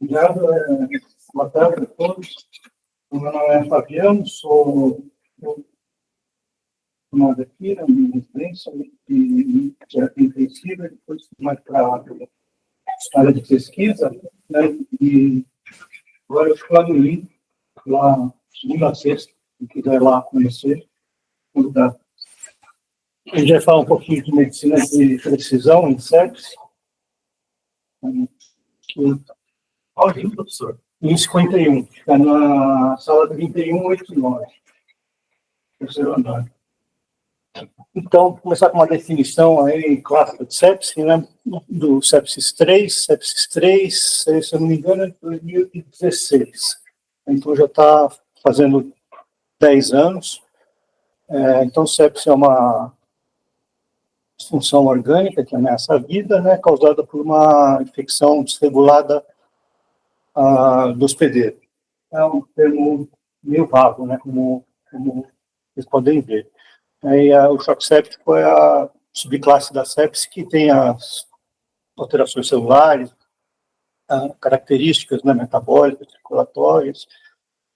Obrigado. Boa tarde a todos. O meu nome é Fabiano, sou formado aqui na minha residência de terapia intensiva, depois mais para a área de pesquisa, né? E agora eu estou lá no Link, lá segunda a sexta, quem quiser lá conhecer, convidado. A gente vai falar um pouquinho de medicina de precisão em sepsis. Qual livro, professor? Em 51, fica na sala 3189, terceiro andar. Então, vou começar com uma definição aí clássica de sepsis, né? Do sepsis 3, se eu não me engano, é de 2016. Então, já está fazendo 10 anos. Então, sepsis é uma disfunção orgânica que ameaça a vida, né? Causada por uma infecção desregulada do hospedeiro. É um termo meio vago, né? Como vocês podem ver. Aí, o choque séptico é a subclasse da sepsis que tem as alterações celulares, características, né, metabólicas, circulatórias,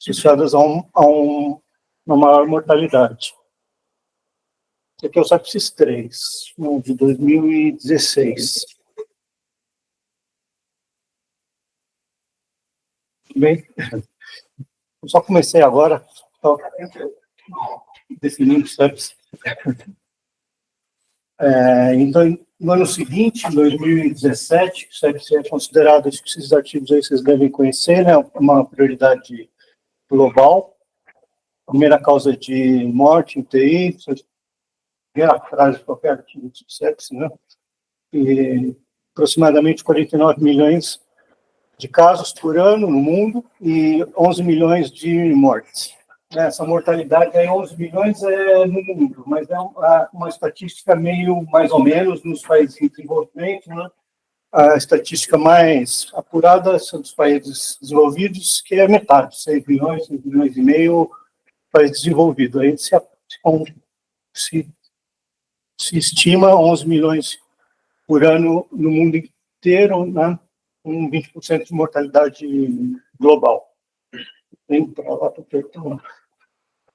associadas a uma maior mortalidade. Esse aqui é o sepsis 3, de 2016. Bem, eu só comecei agora, definindo sepsis. Então, no ano seguinte, em 2017, sepsis é considerado, acho que esses artigos aí vocês devem conhecer, né, uma prioridade global. Primeira causa de morte em UTI, primeira frase de qualquer artigo de sepsis, né? E aproximadamente 49 milhões de casos por ano no mundo e 11 milhões de mortes. Essa mortalidade aí, 11 milhões no mundo, mas é uma estatística meio, mais ou menos, nos países em desenvolvimento, né? A estatística mais apurada são dos países desenvolvidos, que é metade, 6 milhões e meio, países desenvolvidos. Aí se estima 11 milhões por ano no mundo inteiro, né? Com 20% de mortalidade global.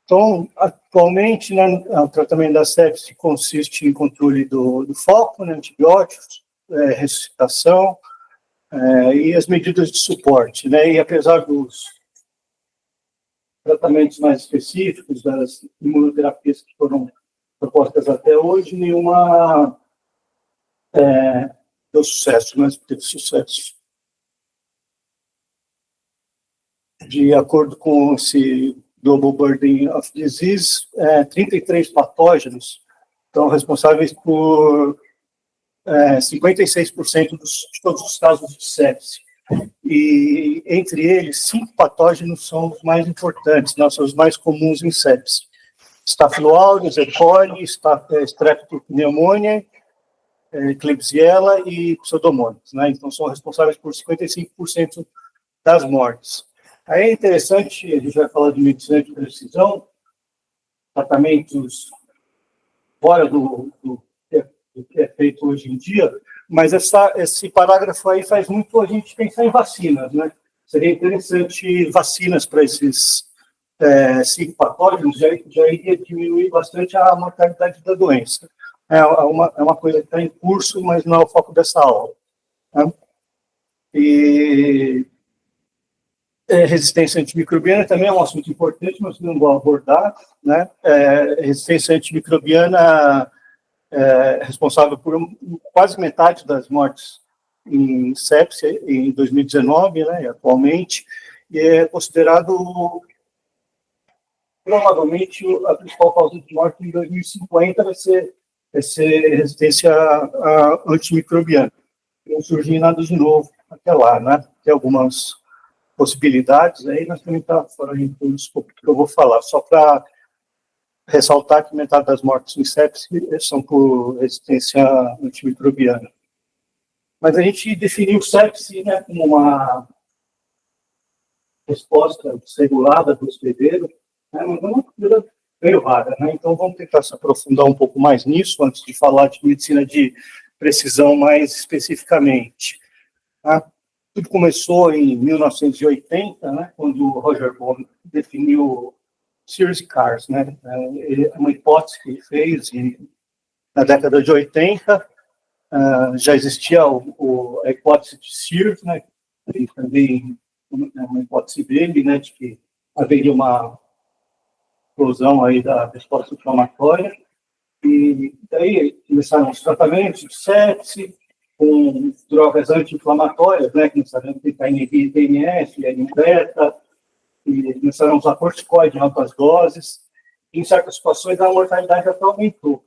Então, atualmente, né, o tratamento da sepsis consiste em controle do foco, né, antibióticos, ressuscitação e as medidas de suporte, né, e apesar dos tratamentos mais específicos, das imunoterapias que foram propostas até hoje, nenhuma deu sucesso, mas teve sucesso. De acordo com esse Global Burden of Disease, 33 patógenos estão responsáveis por 56% de todos os casos de sepsis. E, entre eles, 5 patógenos são os mais importantes, né, são os mais comuns em sepsis. Staphylococcus aureus, E. coli, Streptopneumoniae, Klebsiella e Pseudomonas, né? Então, são responsáveis por 55% das mortes. Aí é interessante, a gente vai falar de medicina de precisão, tratamentos fora do que é feito hoje em dia, mas esse parágrafo aí faz muito a gente pensar em vacinas, né? Seria interessante vacinas para esses 5 patógenos, já iria diminuir bastante a mortalidade da doença. É uma coisa que está em curso, mas não é o foco dessa aula, né? E resistência antimicrobiana também é um assunto importante, mas não vou abordar, né? Resistência antimicrobiana é responsável por quase metade das mortes em sepsis em 2019, né, atualmente, e é considerado provavelmente a principal causa de morte em 2050 vai ser resistência antimicrobiana. Não surgir nada de novo até lá, né? Tem algumas possibilidades aí, mas também está fora do escopo que eu vou falar, só para ressaltar que metade das mortes em sepsis são por resistência antimicrobiana. Mas a gente definiu sepsis, né, como uma resposta desregulada do hospedeiro, né, mas é uma coisa meio vaga, né? Então vamos tentar se aprofundar um pouco mais nisso antes de falar de medicina de precisão mais especificamente, tá? Tudo começou em 1980, né, quando o Roger Bond definiu Sears e Cars, né? É uma hipótese que ele fez na década de 80. Já existia a hipótese de Sears, né? E também uma hipótese dele, né, de que haveria uma explosão aí da resposta inflamatória. E daí começaram os tratamentos de sepse, com drogas anti-inflamatórias, né, que nós sabemos que tem TNF, beta, e começaram a usar corticoide em altas doses. Em certas situações, a mortalidade até aumentou.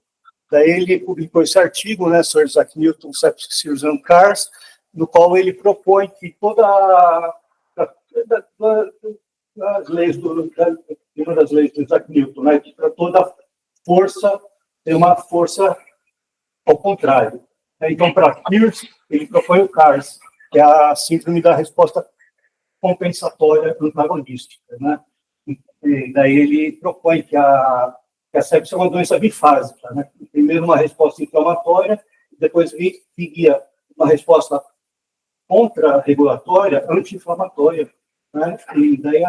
Daí ele publicou esse artigo, né, Sir Isaac Newton, Sepsis, Sears and Cars, no qual ele propõe que as leis uma das leis do Isaac Newton, né, que para toda força tem uma força ao contrário. Então, para Sears, ele propõe o CARS, que é a síndrome da resposta compensatória antagonística, né? E daí ele propõe que a sepsis é uma doença bifásica, né? Primeiro uma resposta inflamatória, depois viria uma resposta contra-regulatória, anti-inflamatória, né? E daí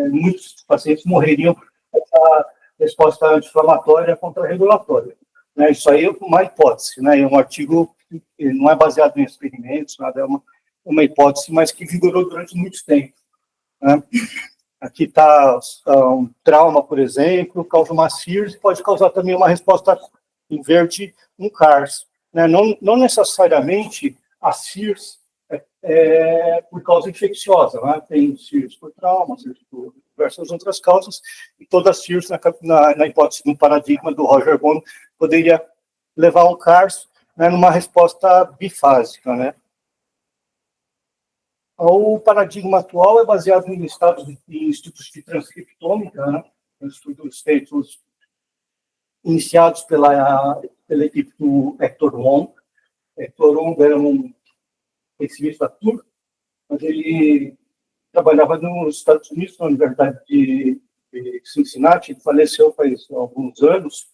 muitos pacientes morreriam com a resposta anti-inflamatória contra-regulatória. Né? Isso aí é uma hipótese, né? É um artigo que não é baseado em experimentos, nada, é uma hipótese, mas que vigorou durante muito tempo. Né? Aqui está um trauma, por exemplo, causa uma Sears e pode causar também uma resposta em verde, um CARS. Né? Não necessariamente a Sears é por causa infecciosa, né? Tem Sears por trauma, Sears por diversas outras causas, e toda Sears, na hipótese do paradigma do Roger Bond, poderia levar um CARS, né, numa resposta bifásica, né? O paradigma atual é baseado em estudos de transcriptômica, né? Estudos feitos, iniciados pela equipe do Hector Long. Hector Long era um pessimista turco, mas ele trabalhava nos Estados Unidos, na Universidade de Cincinnati, ele faleceu faz alguns anos,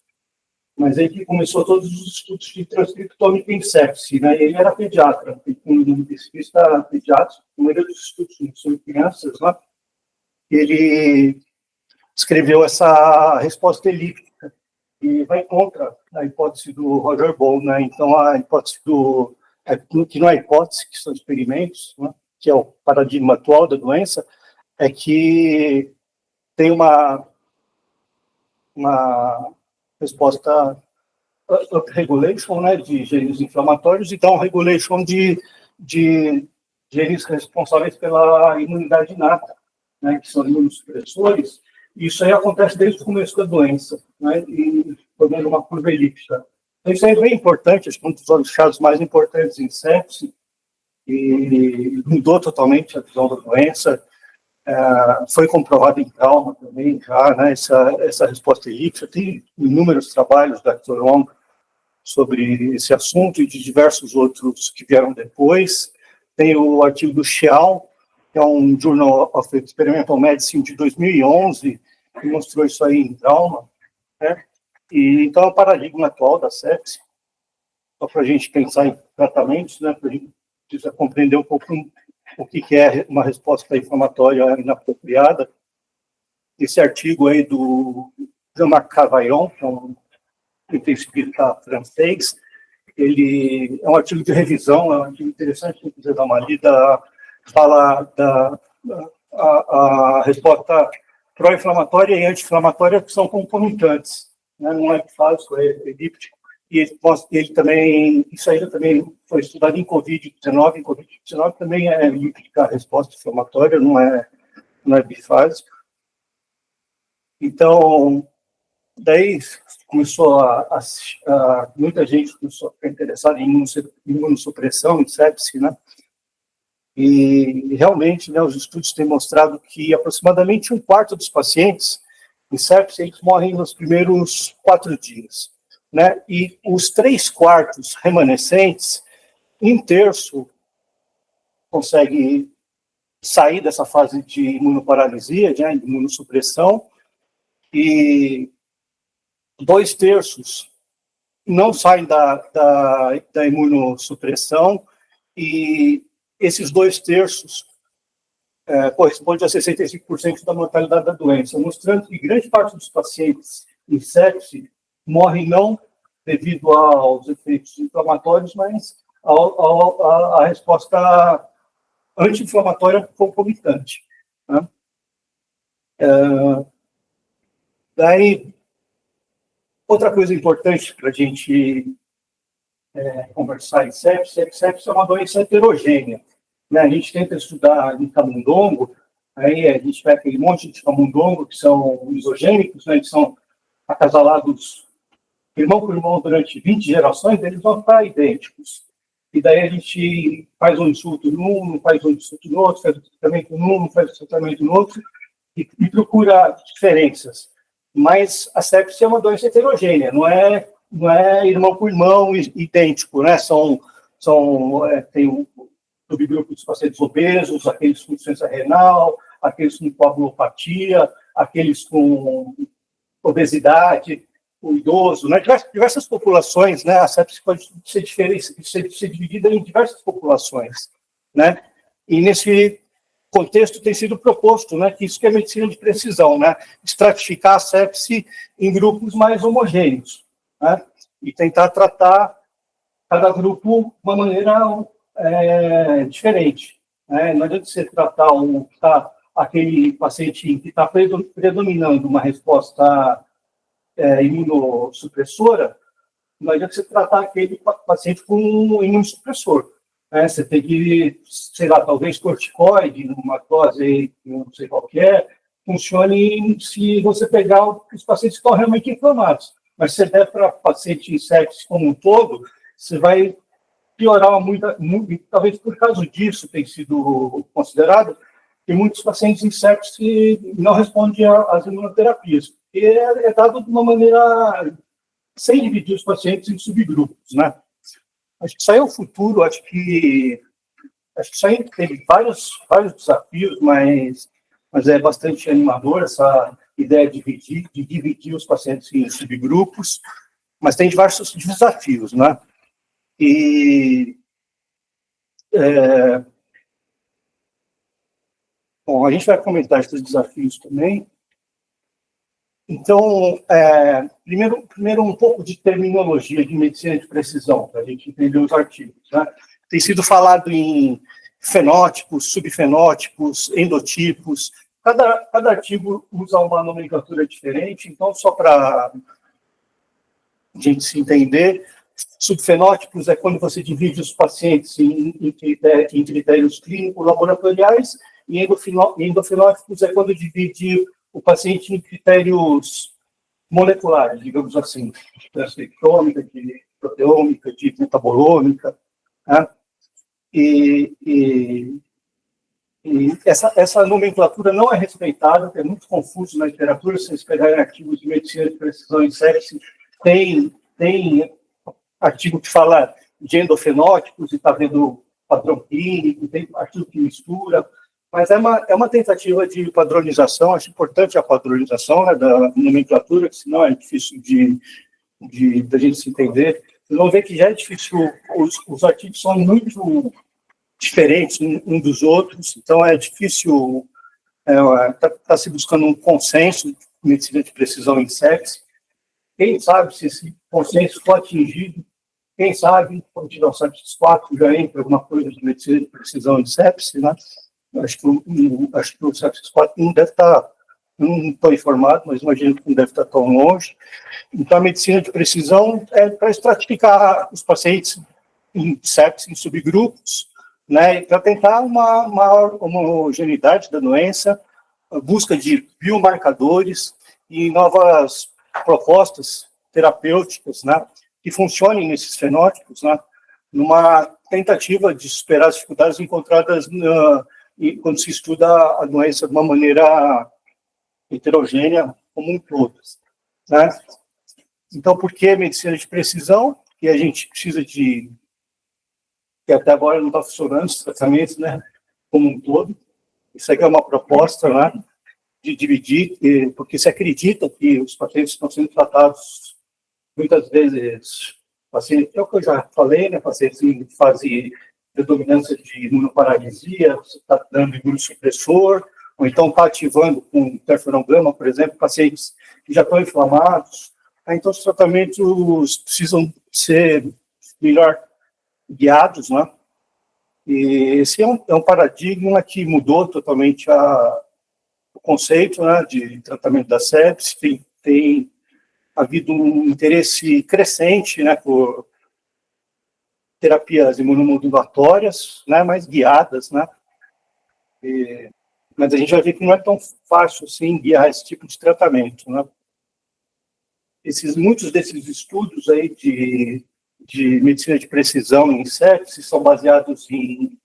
mas ele começou todos os estudos de transcriptômica em sepse, né? Ele era pediatra, um pesquisista pediatra, a maioria dos estudos sobre crianças, né? Ele escreveu essa resposta elíptica e vai contra a hipótese do Roger Ball, né? Então, a hipótese que não é hipótese, que são experimentos, né? Que é o paradigma atual da doença, é que tem uma resposta upregulation, né, de genes inflamatórios e downregulation de genes responsáveis pela imunidade inata, né, que são imunossupressores. Isso aí acontece desde o começo da doença, né, e formando uma curva elíptica. Então, isso aí é bem importante, acho que um dos achados mais importantes em sepse, e mudou totalmente a visão da doença. Foi comprovado em trauma também, já, né, essa resposta elíptica. Tem inúmeros trabalhos da Dr. Long sobre esse assunto e de diversos outros que vieram depois. Tem o artigo do Xiao, que é um Journal of Experimental Medicine de 2011, que mostrou isso aí em trauma. Né? E, então, é o paradigma atual da sepse, só para a gente pensar em tratamentos, né, para a gente precisa compreender um pouco o que é uma resposta inflamatória inapropriada. Esse artigo aí do Jean-Marc Cavaillon, que é um intensivista francês, ele é um artigo de revisão, é um artigo interessante, quem quiser dar uma lida, fala a resposta pró-inflamatória e anti-inflamatória, que são concomitantes, né? Não é bifásico, é elíptico. E ele também, isso aí também foi estudado em Covid-19. Em Covid-19 também é elíptica a resposta inflamatória, não é bifásica. Então, daí começou muita gente começou a ficar interessada em imunossupressão, em sepse, né? E realmente, né, os estudos têm mostrado que aproximadamente 1/4 dos pacientes em sepse eles morrem nos primeiros 4 dias, né? E os 3/4 remanescentes, 1/3 consegue sair dessa fase de imunoparalisia, de imunossupressão, e 2/3 não saem da imunossupressão e esses 2/3 corresponde a 65% da mortalidade da doença, mostrando que grande parte dos pacientes em sepse morrem não devido aos efeitos inflamatórios, mas à resposta anti-inflamatória concomitante. Né? Daí, outra coisa importante para a gente conversar em sepse é uma doença heterogênea. Né? A gente tenta estudar em camundongo, aí a gente pega aquele monte de camundongo que são isogênicos, né? Que são acasalados irmão por irmão durante 20 gerações, eles vão ficar idênticos. E daí a gente faz um insulto num, faz um insulto no outro, faz um tratamento num, faz um tratamento no outro, e procura diferenças. Mas a sepse é uma doença heterogênea, não é irmão por irmão idêntico, né? Tem subgrupo dos pacientes obesos, aqueles com insuficiência renal, aqueles com coagulopatia, aqueles com obesidade, o idoso, né? Diversas populações, né? A sepse pode ser dividida em diversas populações, né? E nesse contexto tem sido proposto, né? Que isso que é medicina de precisão, né? Estratificar a sepse em grupos mais homogêneos, né? E tentar tratar cada grupo de uma maneira diferente, né? Não adianta você tratar aquele paciente que está predominando uma resposta imunossupressora, não adianta você tratar aquele paciente com um imunossupressor. Né? Você tem que, sei lá, talvez corticoide, numa dose, não sei qual que é, funcione se você pegar os pacientes que estão realmente inflamados. Mas se você der para paciente em sepse como um todo, você vai piorar muito, talvez por causa disso tem sido considerado que muitos pacientes em sepse não respondem às imunoterapias, porque é dado de uma maneira sem dividir os pacientes em subgrupos, né? Acho que isso aí é o futuro, acho que isso aí teve vários desafios, mas é bastante animador essa ideia de dividir os pacientes em subgrupos, mas tem diversos desafios, né? E bom, a gente vai comentar esses desafios também. Então, primeiro um pouco de terminologia de medicina de precisão, para a gente entender os artigos. Né? Tem sido falado em fenótipos, subfenótipos, endotipos. Cada artigo usa uma nomenclatura diferente, então, só para a gente se entender, subfenótipos é quando você divide os pacientes em critérios clínicos laboratoriais, e endofenótipos é quando divide o paciente em critérios moleculares, digamos assim, de transcriptômica, de proteômica, de metabolômica. Né? E essa nomenclatura não é respeitada, é muito confuso na literatura. Se vocês pegarem artigos de medicina de precisão em sepse, tem artigo que fala de endofenótipos e está vendo padrão clínico, tem artigo que mistura, mas é uma tentativa de padronização. Acho importante a padronização, né, da nomenclatura, que senão é difícil da gente se entender. Vocês vão ver que já é difícil, os artigos são muito diferentes um dos outros, então é difícil, está se buscando um consenso de medicina de precisão em sepse. Quem sabe se esse consenso for atingido, quem sabe, quando tiver o sepsis 4, já entra alguma coisa de medicina de precisão em sepse, né? Acho que o sepsis 4 não deve estar, não estou informado, mas imagino que não deve estar tão longe. Então, a medicina de precisão é para estratificar os pacientes em sepse, em subgrupos, né? Para tentar uma maior homogeneidade da doença, a busca de biomarcadores e novas propostas terapêuticas, né, que funcionem nesses fenótipos, né, numa tentativa de superar as dificuldades encontradas quando se estuda a doença de uma maneira heterogênea como um todo. Né? Então, por que medicina de precisão? Que a gente precisa que até agora não está funcionando os tratamentos, né, como um todo. Isso aqui é uma proposta, né, de dividir, porque se acredita que os pacientes estão sendo tratados, muitas vezes, pacientes, é o que eu já falei, né, pacientes em fase predominância de imunoparalisia, você está dando imunossupressor, ou então está ativando com interferon gama, por exemplo, pacientes que já estão inflamados. Então, os tratamentos precisam ser melhor guiados, né? E esse é um paradigma que mudou totalmente o conceito, né, de tratamento da sepsis. Tem havido um interesse crescente, né, por terapias imunomodulatórias, né, mais guiadas, né? Mas a gente já vê que não é tão fácil assim guiar esse tipo de tratamento, né? Muitos desses estudos aí de medicina de precisão em sepsis são baseados em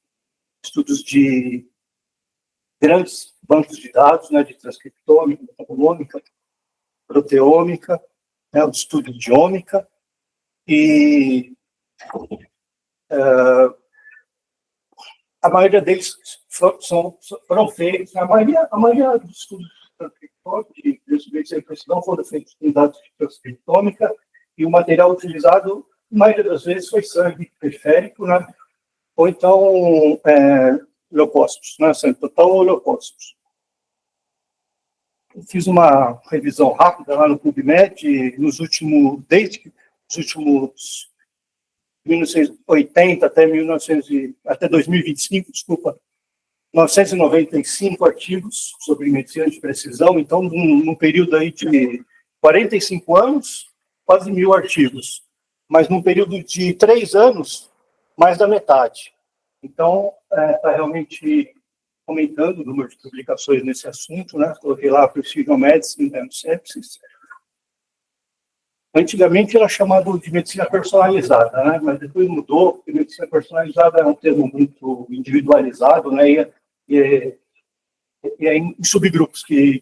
estudos de grandes bancos de dados, né, de transcriptômica, metabolomica, proteômica, né, o estudo de ômica, e a maioria deles foram feitos, a maioria dos estudos de medicina de precisão foram feitos com dados de transcriptômica, e o material utilizado, a maioria das vezes, foi sangue periférico, né, ou então leucócitos, né, sangue total ou leucócitos. Eu fiz uma revisão rápida lá no PubMed, desde os últimos 1980 até 2025, desculpa, 995 artigos sobre medicina de precisão. Então, num período aí de 45 anos, quase 1.000 artigos. Mas num período de 3 anos, mais da metade. Então, está realmente aumentando o número de publicações nesse assunto, né? Coloquei lá Precision Medicine and Sepsis. Antigamente era chamado de medicina personalizada, né? Mas depois mudou, porque medicina personalizada é um termo muito individualizado, né? E é em subgrupos que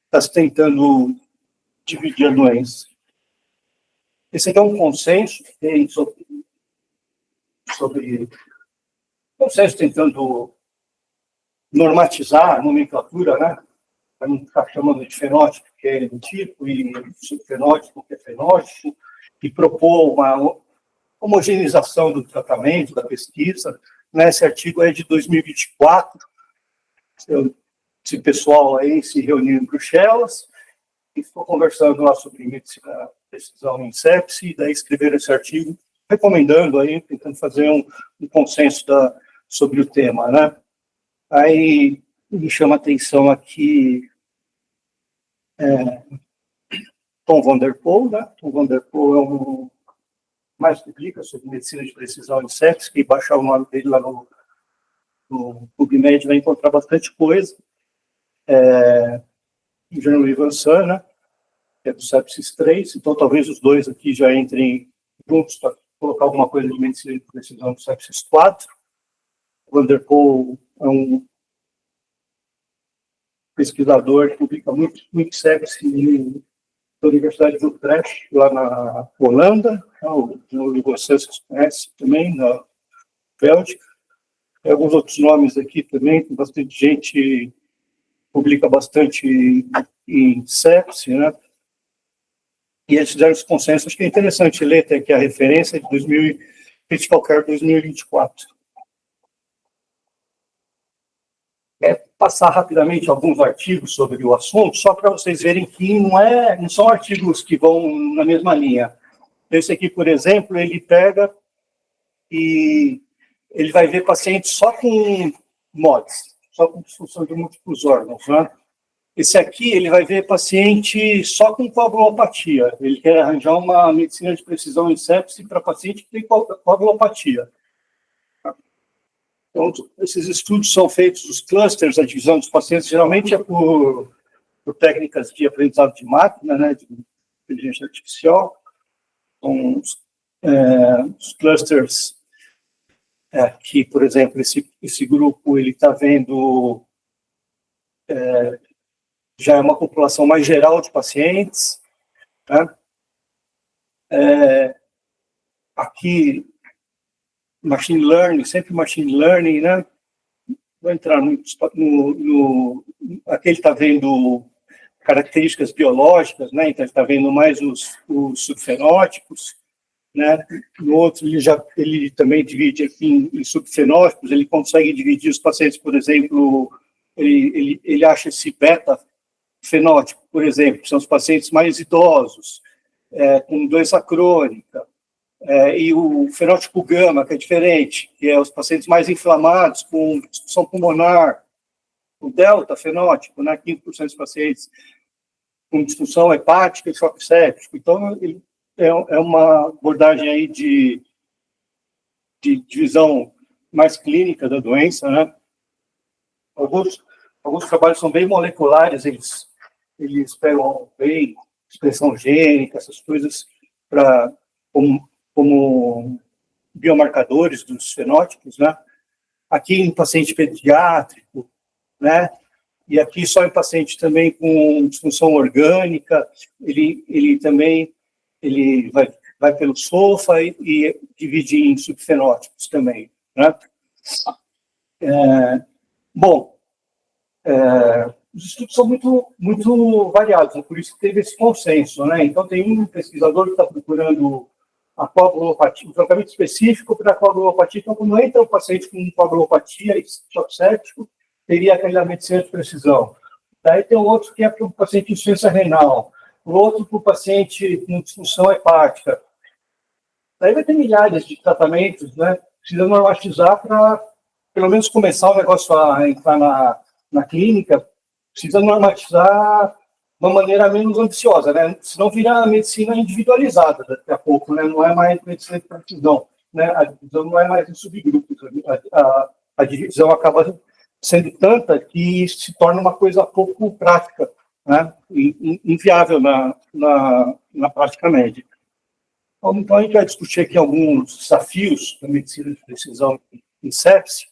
está se tentando dividir a doença. Esse aqui é um consenso que tem sobre consenso tentando normatizar a nomenclatura, né? Para não ficar chamando de fenótipo, que é tipo, e subfenótipo, que é fenótipo, e propor uma homogeneização do tratamento, da pesquisa. Esse artigo é de 2024. Esse pessoal aí se reuniu em Bruxelas e ficou conversando lá sobre medicina de precisão em sepsis, e daí escreveram esse artigo, recomendando aí, tentando fazer um consenso sobre o tema, né? Aí me chama a atenção aqui Tom van der Poel, né? Tom van der Poel é um mais publica sobre medicina de precisão em sepsis, que baixar o nome dele lá no PubMed vai encontrar bastante coisa. O Jean-Louis Vincent, né? Que é do sepsis 3, então talvez os dois aqui já entrem juntos para colocar alguma coisa de medicina de precisão do sepsis 4. O Van der Poel é um pesquisador que publica muito sepsis da Universidade de Utrecht, lá na Holanda. O vocês conhecem também, na Bélgica. Tem alguns outros nomes aqui também, tem bastante gente publica bastante em sepsis, né? E eles fizeram esse consenso. Acho que é interessante ler até aqui a referência de Critical Care 2024. Passar rapidamente alguns artigos sobre o assunto, só para vocês verem que não são artigos que vão na mesma linha. Esse aqui, por exemplo, ele pega e ele vai ver pacientes só com MODs, só com disfunção de múltiplos órgãos, né? Esse aqui, ele vai ver paciente só com coagulopatia. Ele quer arranjar uma medicina de precisão em sepsis para paciente que tem coagulopatia. Então, esses estudos são feitos, os clusters, a divisão dos pacientes, geralmente é por técnicas de aprendizado de máquina, né, de inteligência artificial. Então, os clusters, que, por exemplo, esse grupo, ele está vendo, já é uma população mais geral de pacientes, né? Aqui, machine learning, sempre machine learning, né? Vou entrar aqui ele está vendo características biológicas, né? Então ele está vendo mais os subfenótipos, né? No outro, ele também divide aqui em subfenótipos, ele consegue dividir os pacientes, por exemplo, ele acha esse beta-fenótipo, por exemplo, que são os pacientes mais idosos, com doença crônica, e o fenótipo gama, que é diferente, que é os pacientes mais inflamados, com disfunção pulmonar, o delta-fenótipo, né, 15% dos pacientes com disfunção hepática e choque séptico. Então, ele é uma abordagem aí de visão mais clínica da doença, né? Alguns trabalhos são bem moleculares, eles pegam bem expressão gênica, essas coisas, como biomarcadores dos fenótipos, né? Aqui em paciente pediátrico, né? E aqui só em paciente também com disfunção orgânica, ele também vai pelo SOFA e divide em subfenótipos também, né? Bom, os estudos são muito variados, né? Por isso que teve esse consenso, né? Então, tem um pesquisador que está procurando a coagulopatia, um tratamento específico para a coagulopatia. Então, quando entra o paciente com coagulopatia e choque séptico, teria aquela medicina de precisão. Daí tem um outro que é para o paciente de insuficiência renal, o outro para o paciente com disfunção hepática. Daí vai ter milhares de tratamentos, né? Precisa normatizar para, pelo menos, começar o negócio a entrar na clínica, precisa normatizar de uma maneira menos ambiciosa, né? Senão vira medicina individualizada daqui a pouco, né? Não é mais medicina de precisão, né? A divisão não é mais em subgrupos, a divisão acaba sendo tanta que se torna uma coisa pouco prática, né? Inviável na prática médica. Então, a gente vai discutir aqui alguns desafios da medicina de precisão em sepse.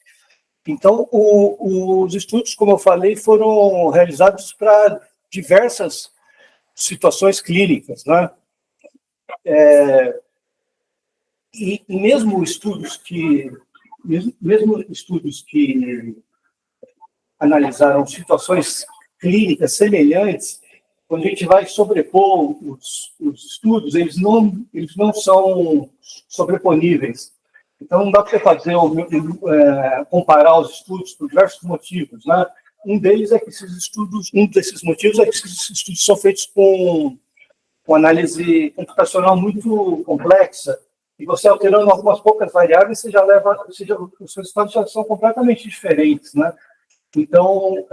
Então, os estudos, como eu falei, foram realizados para diversas situações clínicas, né? E mesmo estudos que analisaram situações clínicas semelhantes, quando a gente vai sobrepor os estudos, eles não são sobreponíveis. Então, não dá para fazer comparar os estudos por diversos motivos, né? Um desses motivos é que esses estudos são feitos com análise computacional muito complexa, e você alterando algumas poucas variáveis, os resultados já são completamente diferentes, né? Então,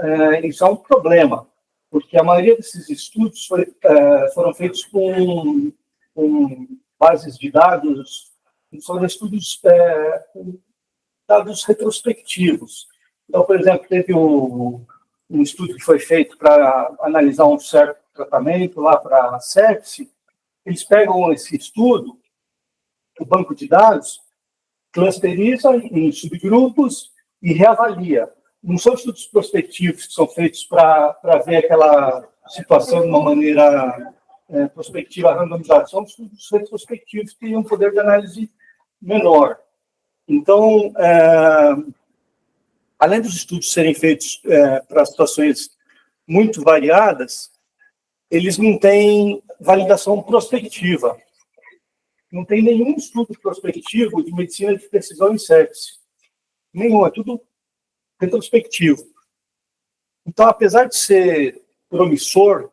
isso é um problema, porque a maioria desses estudos foram feitos com bases de dados, são estudos com dados retrospectivos. Então, por exemplo, teve um estudo que foi feito para analisar um certo tratamento lá para a sepse. Eles pegam esse estudo, o banco de dados, clusteriza em subgrupos e reavalia. Não são estudos prospectivos que são feitos para ver aquela situação de uma maneira prospectiva, randomizada. São estudos retrospectivos que têm um poder de análise menor. Então, além dos estudos serem feitos para situações muito variadas, eles não têm validação prospectiva. Não tem nenhum estudo prospectivo de medicina de precisão em sepse. Nenhum, é tudo retrospectivo. Então, apesar de ser promissor,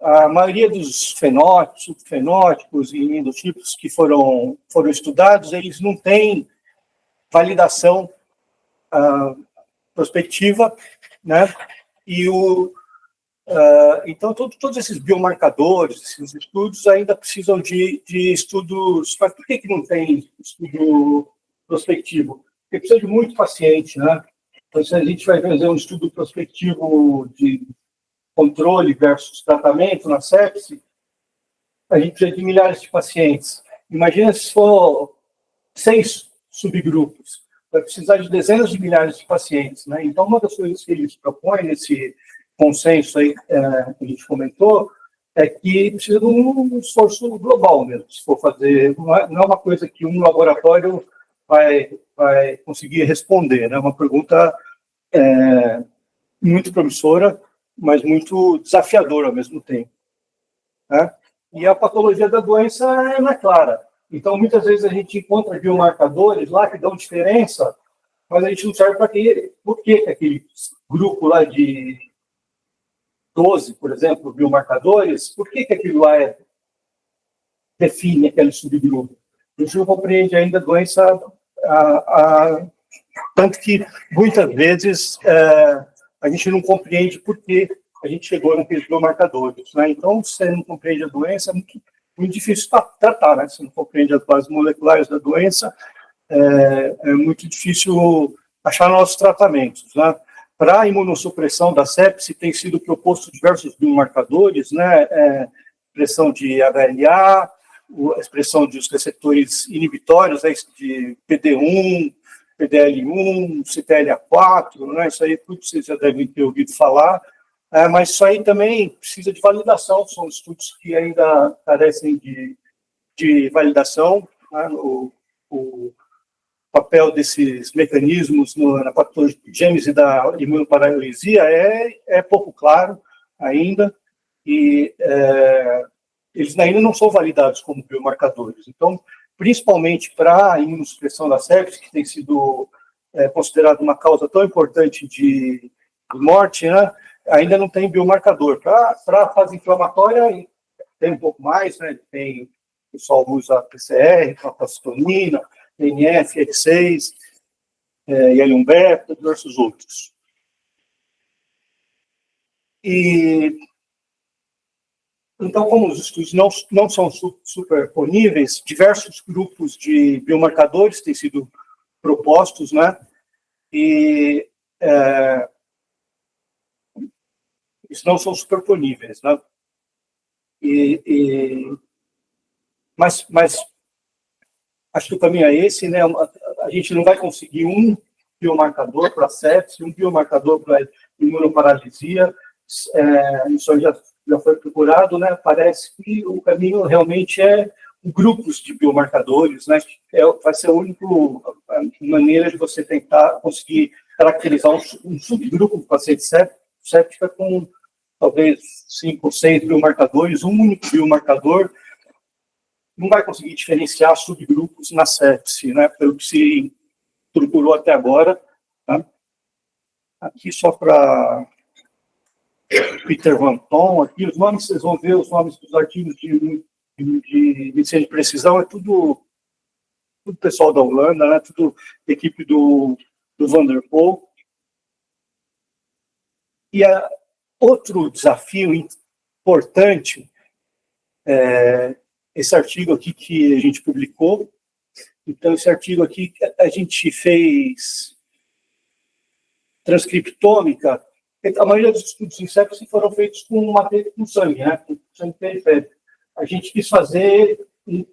a maioria dos fenótipos, subfenótipos e endotipos que foram estudados, eles não têm validação prospectiva, né? E então, todos esses biomarcadores, esses estudos ainda precisam de estudos. Mas por que não tem estudo prospectivo? Porque precisa de muito paciente, né? Então, se a gente vai fazer um estudo prospectivo de controle versus tratamento na sepse, a gente precisa de milhares de pacientes. Imagina se for 6 subgrupos, vai precisar de dezenas de milhares de pacientes, né? Então, uma das coisas que eles propõem nesse consenso aí que a gente comentou é que precisa de um esforço global mesmo, se for fazer. Não é uma coisa que um laboratório vai conseguir responder, né? É uma pergunta muito promissora, mas muito desafiadora ao mesmo tempo, né? E a patologia da doença não é clara. Então, muitas vezes a gente encontra biomarcadores lá que dão diferença, mas a gente não sabe para quê, por que aquele grupo lá de 12, por exemplo, biomarcadores, por que aquilo lá define aquele subgrupo. A gente não compreende ainda a doença, tanto que muitas vezes a gente não compreende por que a gente chegou naqueles biomarcadores, né? Então, se você não compreende a doença, é muito difícil tratar, né? Se não compreende as bases moleculares da doença, é muito difícil achar novos tratamentos, né? Para a imunossupressão da sepse, tem sido proposto diversos biomarcadores, né? Expressão de HLA, a expressão dos receptores inibitórios, né? De PD1, PDL1, CTLA4, né? Isso aí tudo vocês já devem ter ouvido falar, mas isso aí também precisa de validação, são estudos que ainda carecem de validação, né? O papel desses mecanismos na patogênese da imunoparalisia é pouco claro ainda, e eles ainda não são validados como biomarcadores. Então, principalmente para a imunossupressão da sepse, que tem sido considerada uma causa tão importante de morte, né, ainda não tem biomarcador. Para a fase inflamatória, tem um pouco mais, né, o pessoal usa PCR, calcitonina, TNF, F6, IL-1 diversos outros. Então, como os estudos não são superponíveis, diversos grupos de biomarcadores têm sido propostos, né? E eles não são superponíveis, né? Mas acho que o caminho é esse, né? A gente não vai conseguir um biomarcador para sepse, um biomarcador para imunoparalisia. Isso já foi procurado, né? Parece que o caminho realmente é grupos de biomarcadores, né? Vai ser a única maneira de você tentar conseguir caracterizar um subgrupo do paciente séptica com talvez 5 ou 6 biomarcadores, um único biomarcador. Não vai conseguir diferenciar subgrupos na sepse, né? Pelo que se procurou até agora. Tá? Aqui só para Peter Van Ton, aqui os nomes, vocês vão ver os nomes dos artigos de medicina de precisão, é tudo pessoal da Holanda, né? Tudo equipe do Van der Poel. E outro desafio importante esse artigo aqui que a gente publicou. Então, esse artigo aqui, a gente fez transcriptômica. A maioria dos estudos em sepse foram feitos com sangue, né? Com sangue periférico. A gente quis fazer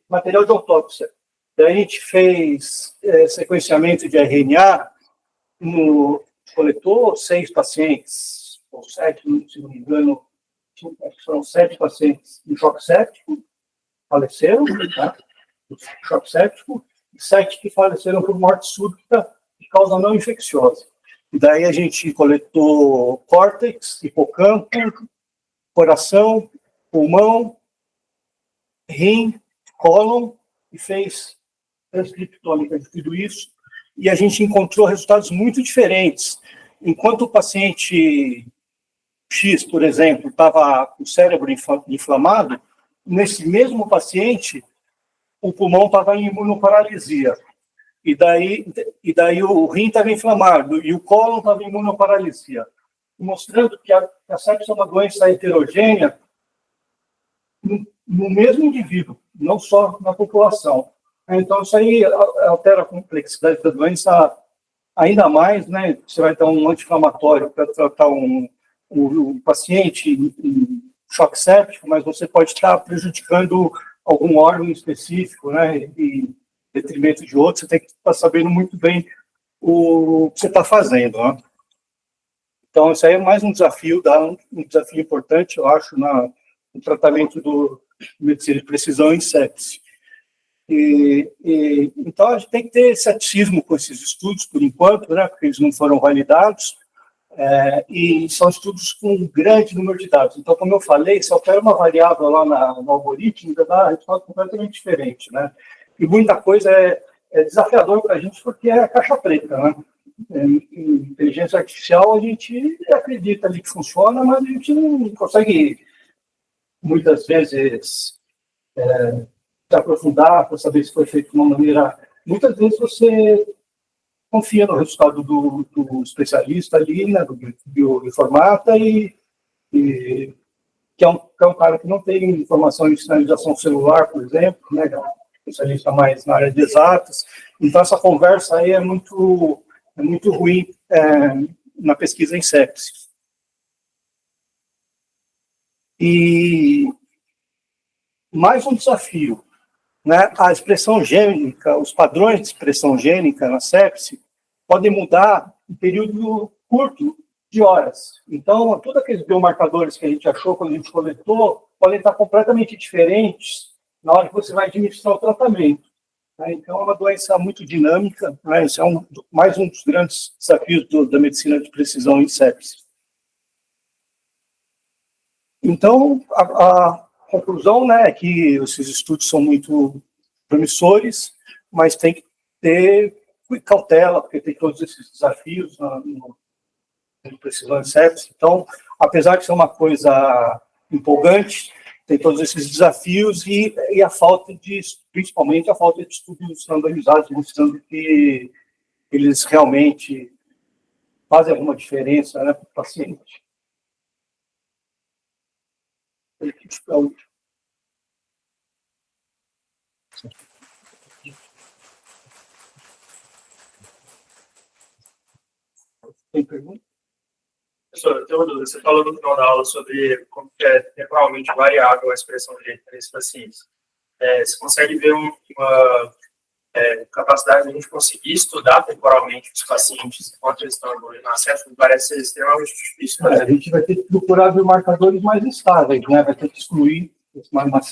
material de autópsia. Daí a gente fez sequenciamento de RNA, coletou 6 pacientes, ou 7, se não me engano, acho que foram 7 pacientes em choque séptico, faleceram, tá? Choque séptico, e 7 que faleceram por morte súbita de causa não infecciosa. E daí a gente coletou córtex, hipocampo, coração, pulmão, rim, cólon, e fez transcriptômica de tudo isso, e a gente encontrou resultados muito diferentes. Enquanto o paciente X, por exemplo, estava com o cérebro inflamado, nesse mesmo paciente, o pulmão estava em imunoparalisia. E daí o rim estava inflamado e o cólon estava em imunoparalisia. Mostrando que a sepse é uma doença heterogênea no mesmo indivíduo, não só na população. Então, isso aí altera a complexidade da doença ainda mais, né? Você vai dar um anti-inflamatório para tratar um paciente em choque séptico, mas você pode estar prejudicando algum órgão específico, né? Em detrimento de outro, você tem que estar sabendo muito bem o que você está fazendo, né? Então, isso aí é mais um desafio, um desafio importante, eu acho, no tratamento do medicina de precisão em sepse. Então, a gente tem que ter ceticismo com esses estudos, por enquanto, né, porque eles não foram validados, e são estudos com um grande número de dados. Então, como eu falei, se altera uma variável lá no algoritmo, dá resultado completamente diferente, né? E muita coisa é desafiador para a gente porque é caixa preta, né? Inteligência artificial, a gente acredita ali que funciona, mas a gente não consegue, muitas vezes, se aprofundar para saber se foi feito de uma maneira... Muitas vezes você confia no resultado do especialista ali, né, do bioinformata, que é um cara que não tem informação em sinalização celular, por exemplo, né, é um especialista mais na área de exatas. Então, essa conversa aí é muito ruim na pesquisa em sepse. E mais um desafio, né? A expressão gênica, os padrões de expressão gênica na sepse podem mudar em período curto de horas. Então, todos aqueles biomarcadores que a gente achou quando a gente coletou podem estar completamente diferentes na hora que você vai administrar o tratamento. Então, é uma doença muito dinâmica, né? Esse é mais um dos grandes desafios da medicina de precisão em sepse. Então, a conclusão, né, é que esses estudos são muito promissores, mas tem que ter cautela, porque tem todos esses desafios no precisão em sepse. Então, apesar de ser uma coisa empolgante, tem todos esses desafios e a falta de, principalmente a falta de estudos randomizados, mostrando que eles realmente fazem alguma diferença, né, para o paciente. Tem pergunta? Professor, eu tenho uma dúvida. Você falou no final da aula sobre como é temporalmente variável a expressão de gênica nesses pacientes. Você consegue ver uma capacidade de a gente conseguir estudar temporalmente os pacientes enquanto eles estão evoluindo na sepse? Parece ser extremamente difícil. A gente vai ter que procurar biomarcadores mais estáveis, né? Vai ter que excluir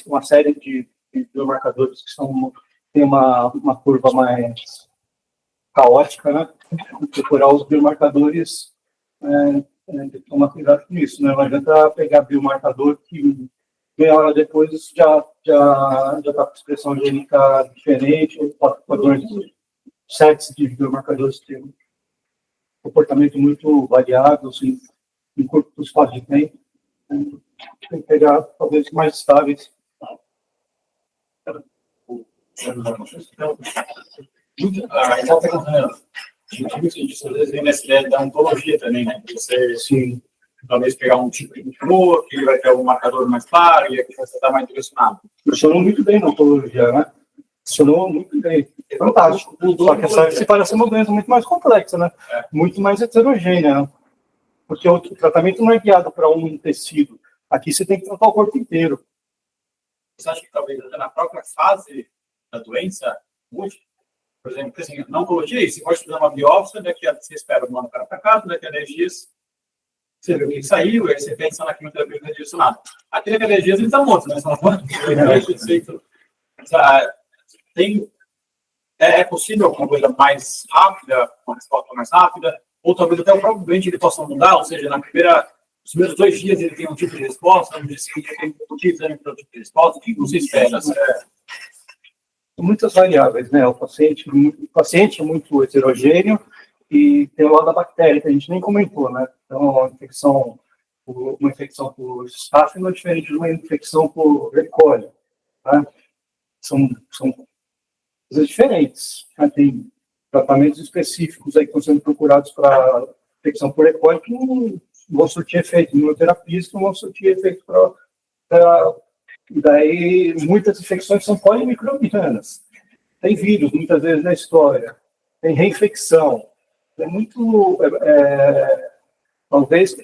uma série de biomarcadores que têm uma curva mais caótica, né? Procurar os biomarcadores, tomar cuidado com isso, né? Não adianta pegar biomarcador que meia hora depois isso já está com expressão gênica diferente, ou padrões sets de biomarcadores que têm um comportamento muito variável, assim, em curto espaço de tempo. Tem que pegar talvez mais estáveis. Nessa da ontologia também, né? Você Sim. talvez pegar um tipo de tumor, que vai ter algum marcador mais claro, e aqui você está mais direcionado. Funcionou muito bem na ontologia, né? Funcionou muito bem. É fantástico. Só que essa separação é uma doença muito mais complexa, né? Muito mais heterogênea, né? Porque o tratamento não é guiado para um tecido. Aqui você tem que tratar o corpo inteiro. Você acha que talvez até na própria fase da doença, mude? Por exemplo, assim, na oncologia, você pode fazer uma biópsia, daqui a você espera o ano para casa, daqui a 10 dias você vê o que saiu, aí você pensa na quimioterapia direcionada. Aqui daqui a 10 dias eles estão mortos, né? É possível alguma coisa mais rápida, uma resposta mais rápida, ou talvez até o próprio doente ele possa mudar, ou seja, nos primeiros 2 dias ele tem um tipo de resposta, no dia seguinte ele tem outro tipo de resposta, o que você espera? Muitas variáveis, né? O paciente é muito heterogêneo e tem o lado da bactéria, que a gente nem comentou, né? Então, uma infecção por Staph não é diferente de uma infecção por E. coli, né? São coisas diferentes, né? Tem tratamentos específicos aí que estão sendo procurados para infecção por E. coli que não vão surtir efeito, imunoterapias que não vão surtir efeito para... Daí, muitas infecções são polimicrobianas. Tem vírus, muitas vezes, na história. Tem reinfecção. É muito... talvez,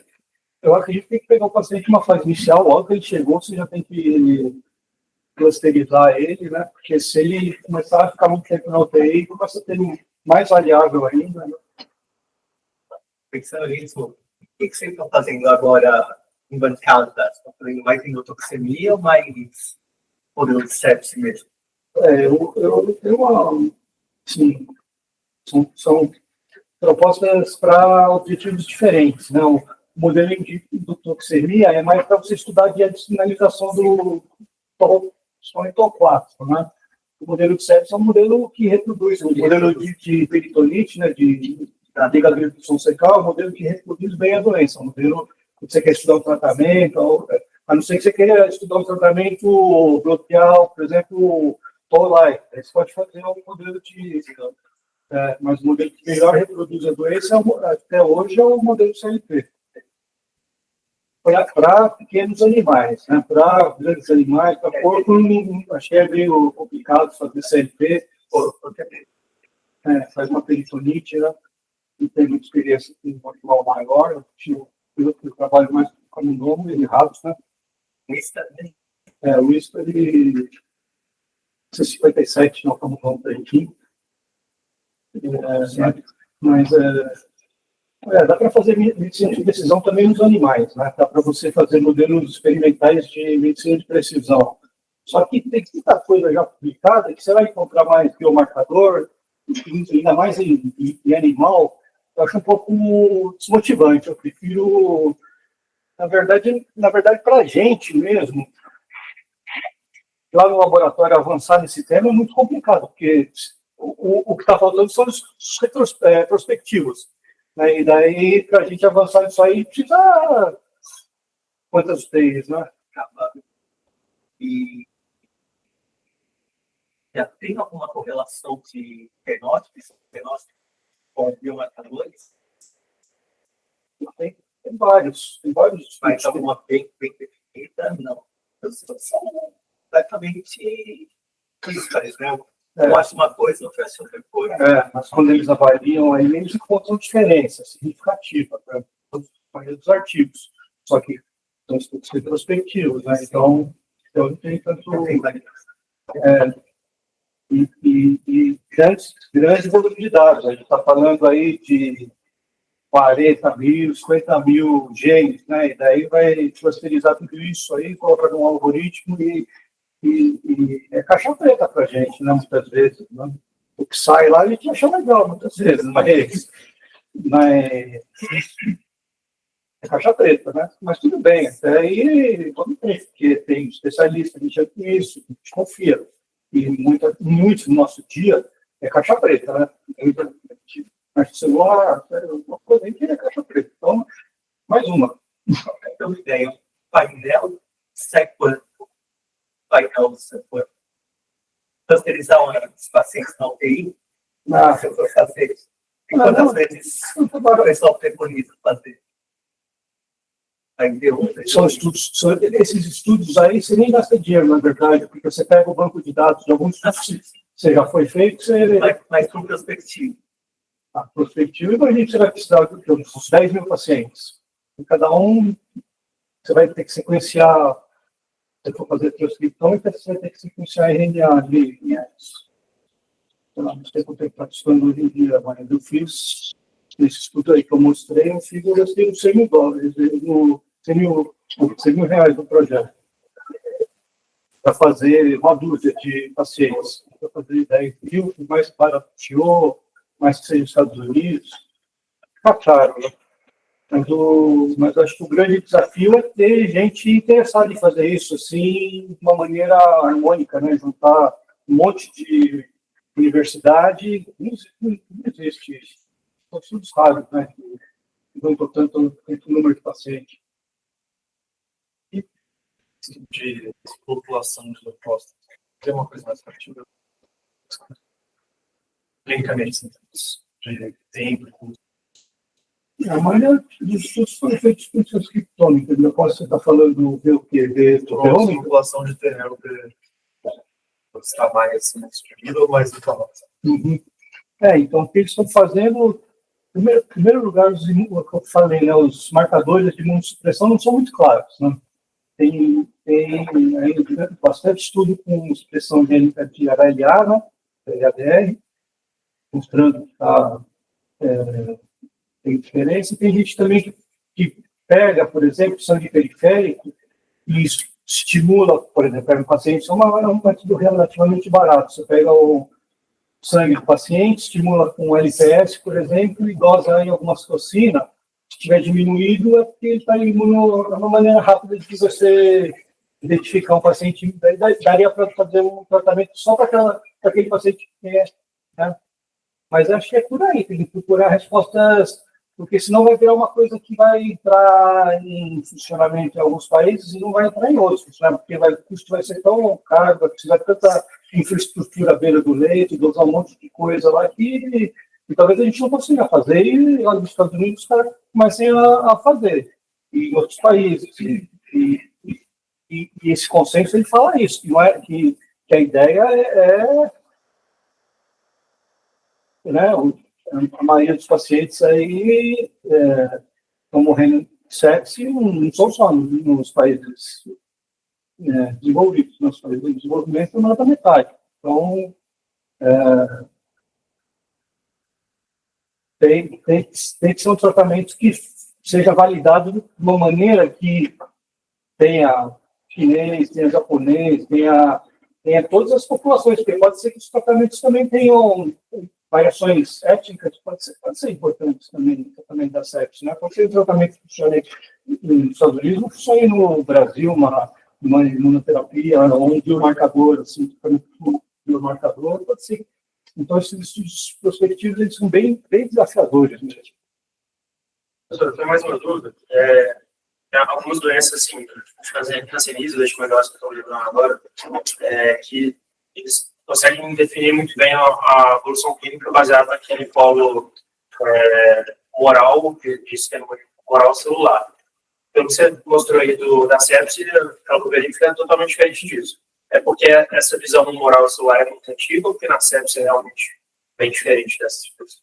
eu acredito que tem que pegar o paciente numa fase inicial, logo que ele chegou, você já tem que clusterizar ele, né? Porque se ele começar a ficar muito tempo na UTI, começa a ter mais variável ainda, né? Pensando nisso, o que vocês estão fazendo agora em bancada? Estão fazendo mais endotoxemia ou mais modelo de sepse mesmo? Sim, são propostas para objetivos diferentes, né? O modelo de endotoxemia é mais para você estudar a via de sinalização do toxômetoclássico, né? O modelo de sepsis é um modelo que reproduz, o modelo de peritonite, né, da ligadura de função secal, é um modelo que reproduz bem a doença, um modelo que você quer estudar um tratamento, a não ser que você queira estudar um tratamento bloqueal, por exemplo, Toll-like, aí você pode fazer um modelo de... mas o modelo que melhor reproduz a doença, até hoje, é o modelo CLP. Para pequenos animais, né? Para grandes animais, para porco, achei é meio complicado fazer CLP, porque faz uma peritonite, né? Não tem muita experiência com um animal maior, eu trabalho mais com o nome e ratos, né? O Whisper, ele... 57, não como nome da equipe. Mas dá para fazer medicina de precisão também nos animais, né? Dá para você fazer modelos experimentais de medicina de precisão. Só que tem tanta coisa já publicada que você vai encontrar mais biomarcador, ainda mais em animal, eu acho um pouco desmotivante. Eu prefiro, na verdade para a gente mesmo, lá no laboratório avançar nesse tema é muito complicado, porque o que está faltando são os prospectivos. Né? E daí, para a gente avançar nisso aí, precisa quantas vezes, né? E já tem alguma correlação de fenótipos com biomarcadores? Tem vários. Mas alguma bem definida? Não. São completamente críticas, né? Eu acho uma coisa, eu faço outra coisa. Mas quando eles avaliam, aí eles encontram diferença significativa para os artigos. Só que são estudos retrospectivos, né? Então não tem tanto... E grande volume de dados. A gente está falando aí de 40 mil, 50 mil genes, né? E daí vai clusterizar tudo isso aí, colocar num algoritmo e é caixa preta para a gente, né? Muitas vezes. Né? O que sai lá a gente acha legal, muitas vezes, mas é caixa preta, né? Mas tudo bem, até aí vamos ter, porque tem especialista que já tem isso, a gente confia. E muito do nosso dia é caixa preta, né? Mas celular, uma coisa aí que é caixa preta. Então, mais uma. Então, ideia, painel sequer, painel sequer, clusterizar os pacientes na UTI, se eu for fazer isso. E quantas vezes o pessoal preconiza fazer? São estudos, esses estudos aí, você nem gasta dinheiro, na verdade, porque você pega o banco de dados de alguns estudos que você já foi feito, você... Mas com perspectiva. Prospectivo, imagina que você vai precisar de uns 10 mil pacientes. E cada um, você vai ter que sequenciar, se for fazer transcriptão, você vai ter que sequenciar RNA ali. Não sei quanto tempo está custando hoje em dia, mas eu fiz, nesse estudo aí que eu mostrei, eu gastei uns $100,000, R$100 mil no projeto, para fazer uma dúzia de pacientes. Para fazer 10 mil, mais barateou, mais que seja os Estados Unidos, fica caro, né? Mas acho que o grande desafio é ter gente interessada em fazer isso assim, de uma maneira harmônica, né? Juntar um monte de universidade, não existe isso. São estudos raros, né? Que não tanto número de pacientes. De população de leucócitos. Tem uma coisa mais atrativa. Clinicamente, de tempo. A maioria dos estudos foram feitos com transcriptômica. Depois você está falando do o quê? De população de terreno está mais distribuída ou mais inflamação? Então, o que eles estão fazendo, em primeiro lugar, o que eu falei, né, os marcadores de imunossupressão não são muito claros. Né? Tem ainda bastante estudo com expressão gênica de HLA, né, HDR, mostrando que tem diferença. Tem gente também que pega, por exemplo, sangue periférico e estimula, por exemplo, pega um paciente, é um método relativamente barato. Você pega o sangue do paciente, estimula com LPS, por exemplo, e dosa em alguma citocina. Se tiver diminuído, é porque ele está imuno, é uma maneira rápida de você identificar um paciente. Daria para fazer um tratamento só para para aquele paciente que quer, né? Mas acho que é por aí, tem que procurar respostas, porque senão vai virar uma coisa que vai entrar em funcionamento em alguns países e não vai entrar em outros, né? Porque o custo vai ser tão caro, vai precisar de tanta infraestrutura à beira do leito, de usar um monte de coisa lá que e talvez a gente não consiga fazer, e lá nos Estados Unidos os caras comecem a fazer, e em outros países. E esse consenso ele fala isso, que, não é, que a ideia né, a maioria dos pacientes aí estão morrendo de sepse, não são só nos países desenvolvidos, nos países de desenvolvimento não é da metade. Então, tem que ser um tratamento que seja validado de uma maneira que tenha chinês, tenha japonês, tenha todas as populações, porque pode ser que os tratamentos também tenham variações étnicas, pode ser importantes também no tratamento da sepsis, né? Pode ser um tratamento que funcione nos Estados Unidos, não funcione no Brasil, uma imunoterapia, ou um biomarcador, assim, um biomarcador, pode ser. Então, esses estudos prospectivos, eles são bem desafiadores mesmo. Professor, eu tenho mais uma dúvida. Algumas doenças, assim, cancerígenas, leishmaniose que eu estou lembrando agora, que eles conseguem definir muito bem a evolução clínica baseada naquele polo moral, de sistema moral celular. Pelo que você mostrou aí da sepse, a verífica é totalmente diferente disso. É porque essa visão moral celular é muito antiga, ou porque na sepse é realmente bem diferente dessas coisas?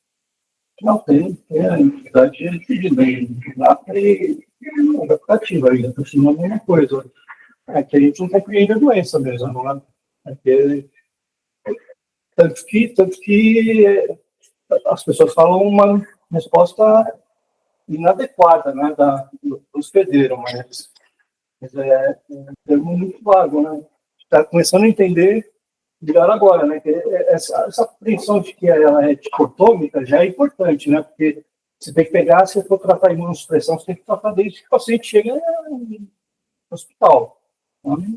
Não, tem a entidade de bem lá e adaptativa ainda, por cima é a mesma coisa. É que a gente não compreende a doença mesmo, né? Tanto que as pessoas falam uma resposta inadequada, né, do hospedeiro, mas é um termo muito vago, né? Está começando a entender melhor agora, né? Que essa compreensão de que ela é dicotômica já é importante, né? Porque você tem que pegar, se for tratar imunossupressão, você tem que tratar desde que o paciente chega no hospital.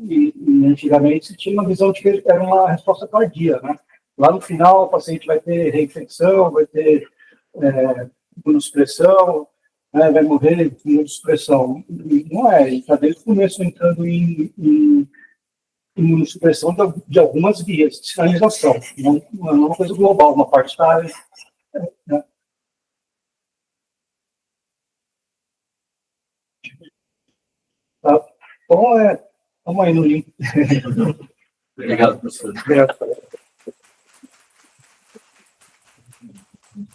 E antigamente se tinha uma visão de que era uma resposta tardia, né? Lá no final, o paciente vai ter reinfecção, vai ter imunossupressão, né? Vai morrer de imunossupressão. E não é, ele está desde o começo entrando em imunossupressão de algumas vias de sinalização, não é uma coisa global, uma parte está. Né? Tá. Então, vamos aí no link. Obrigado, professor. Obrigado.